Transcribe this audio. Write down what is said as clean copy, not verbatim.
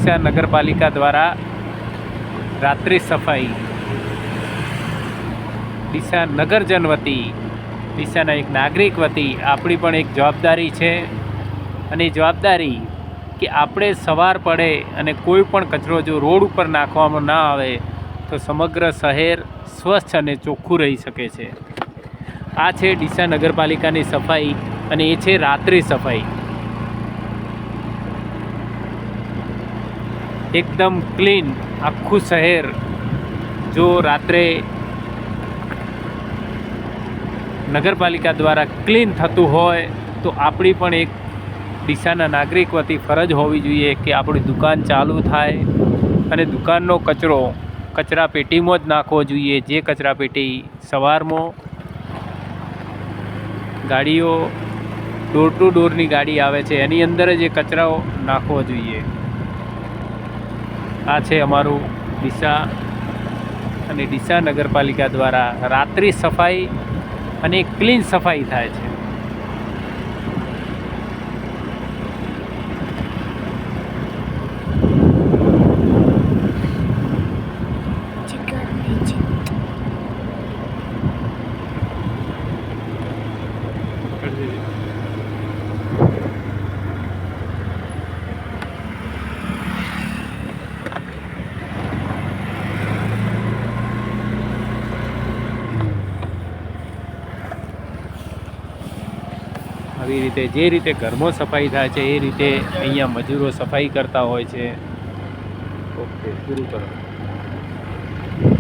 ડીસા નગરપાલિકા દ્વારા રાત્રિ સફાઈ ડીસા નગરજન વતી, ડીસાના એક નાગરિક વતી આપણી પણ એક જવાબદારી છે. અને જવાબદારી કે આપણે સવાર પડે અને કોઈ પણ કચરો જો રોડ ઉપર નાખવામાં ના આવે તો સમગ્ર શહેર સ્વચ્છ અને ચોખ્ખું રહી શકે છે. આ છે ડીસા નગરપાલિકાની સફાઈ અને એ છે રાત્રિ સફાઈ. એકદમ ક્લીન આખું શહેર જો રાત્રે નગરપાલિકા દ્વારા ક્લીન થતું હોય તો આપણી પણ એક ડીસાના નાગરિક વતી ફરજ હોવી જોઈએ કે આપણી દુકાન ચાલુ થાય અને દુકાનનો કચરો કચરા પેટીમાં જ નાખવો જોઈએ. જે કચરા પેટી સવારમાં ગાડીઓ ડોર ટુ ડોરની ગાડી આવે છે એની અંદર જ એ કચરાઓ નાખવો જોઈએ. આ છે અમારું ડીસા અને ડીસા નગરપાલિકા દ્વારા રાત્રિ સફાઈ અને ક્લીન સફાઈ થાય છે. આવી રીતે જે રીતે ઘરમાં સફાઈ થાય છે એ રીતે અહીંયા મજૂરો સફાઈ કરતા હોય છે. ઓકે, પૂરું કરો.